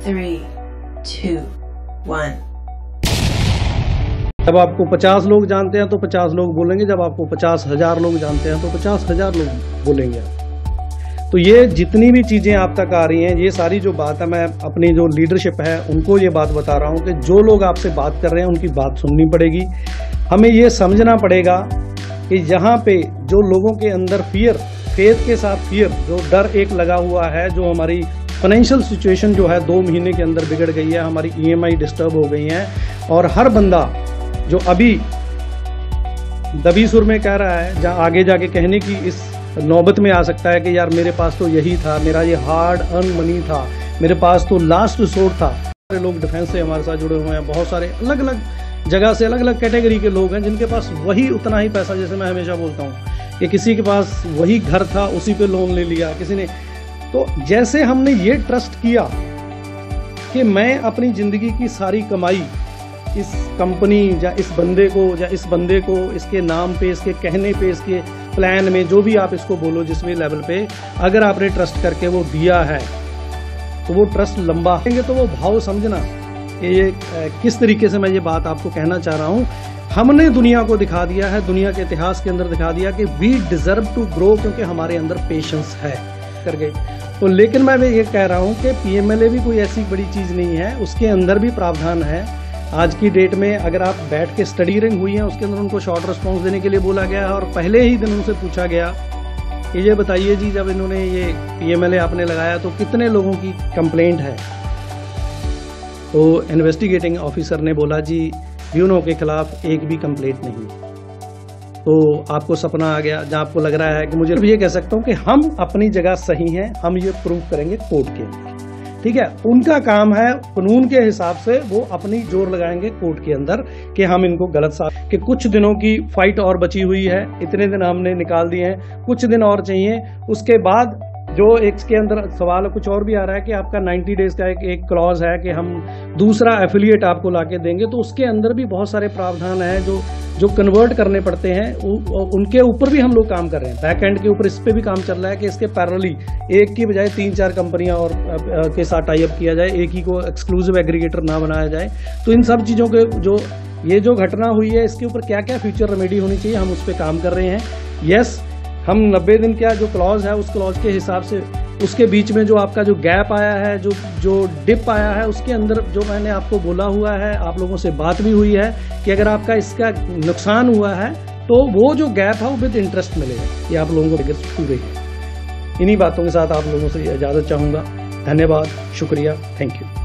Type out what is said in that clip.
3, 2, 1। जब आपको 50 लोग जानते हैं तो 50 लोग बोलेंगे, जब आपको 50,000 लोग जानते हैं तो 50,000 लोग बोलेंगे। तो ये जितनी भी चीजें आप तक आ रही हैं, ये सारी जो बात है, मैं अपनी जो लीडरशिप है उनको ये बात बता रहा हूँ कि जो लोग आपसे बात कर रहे हैं उनकी बात सुननी पड़ेगी। हमें ये समझना पड़ेगा कि यहाँ पे जो लोगों के अंदर फियर, फेथ के साथ फियर, जो डर एक लगा हुआ है, जो हमारी फाइनेंशियल सिचुएशन जो है 2 महीने के अंदर बिगड़ गई है, हमारी EMI डिस्टर्ब हो गई है, और हर बंदा जो अभी दबी सुर में कह रहा है, जहाँ आगे जाके कहने की इस नौबत में आ सकता है कि यार मेरे पास तो यही था, मेरा ये हार्ड अर्न मनी था, मेरे पास तो लास्ट रिसोर्ट था। सारे लोग डिफेंस से हमारे साथ जुड़े हुए हैं, बहुत सारे अलग अलग जगह से अलग अलग कैटेगरी के लोग हैं जिनके पास वही उतना ही पैसा, जैसे मैं हमेशा बोलता हूँ कि किसी के पास वही घर था, उसी पे लोन ले लिया किसी ने। तो जैसे हमने ये ट्रस्ट किया कि मैं अपनी जिंदगी की सारी कमाई इस कंपनी या इस बंदे को इसके नाम पे, इसके कहने पे, इसके प्लान में, जो भी आप इसको बोलो, जिस भी लेवल पे अगर आपने ट्रस्ट करके वो दिया है तो वो ट्रस्ट लंबा है। तो वो भाव समझना कि ये किस तरीके से मैं ये बात आपको कहना चाह रहा हूँ। हमने दुनिया को दिखा दिया है, दुनिया के इतिहास के अंदर दिखा दिया कि वी डिजर्व टू ग्रो, क्योंकि हमारे अंदर पेशेंस है कर गए। तो लेकिन मैं ये कह रहा हूँ कि PMLA भी कोई ऐसी बड़ी चीज नहीं है, उसके अंदर भी प्रावधान है। आज की डेट में अगर आप बैठ के स्टडी रिंग हुई है, उसके अंदर उनको शॉर्ट रिस्पॉन्स देने के लिए बोला गया है, और पहले ही दिन उनसे पूछा गया कि ये बताइए जी, जब इन्होंने ये PMLA आपने लगाया तो कितने लोगों की कंप्लेंट है। तो इन्वेस्टिगेटिंग ऑफिसर ने बोला जी ब्यूनो के खिलाफ एक भी कंप्लेंट नहीं। तो आपको सपना आ गया, जहां आपको लग रहा है कि मुझे ये कह सकता हूं कि हम अपनी जगह सही हैं, हम ये प्रूव करेंगे कोर्ट के अंदर, ठीक है। उनका काम है कानून के हिसाब से वो अपनी जोर लगाएंगे कोर्ट के अंदर कि हम इनको गलत साबित, कि कुछ दिनों की फाइट और बची हुई है, इतने दिन हमने निकाल दिए हैं, कुछ दिन और चाहिए। उसके बाद जो इसके अंदर सवाल कुछ और भी आ रहा है कि आपका 90 डेज का एक क्लॉज है कि हम दूसरा एफिलिएट आपको लाके देंगे। तो उसके अंदर भी बहुत सारे प्रावधान हैं जो कन्वर्ट करने पड़ते हैं, उनके ऊपर भी हम लोग काम कर रहे हैं। बैक एंड के ऊपर इस पे भी काम चल रहा है कि इसके पैरेलली एक की बजाय 3-4 कंपनियां और के साथ टाई अप किया जाए, एक ही को एक्सक्लूसिव एग्रीगेटर ना बनाया जाए। तो इन सब चीज़ों के जो घटना हुई है, इसके ऊपर क्या क्या फ्यूचर रेमेडी होनी चाहिए, हम उस पर काम कर रहे हैं। यस, हम 90 दिन का जो क्लॉज है, उस क्लॉज के हिसाब से उसके बीच में जो आपका जो गैप आया है, जो डिप आया है, उसके अंदर जो मैंने आपको बोला हुआ है, आप लोगों से बात भी हुई है कि अगर आपका इसका नुकसान हुआ है तो वो जो गैप है वो विद इंटरेस्ट मिलेगा। ये आप लोगों को पूरे हैं। इन्हीं बातों के साथ आप लोगों से इजाजत चाहूंगा। धन्यवाद, शुक्रिया, थैंक यू।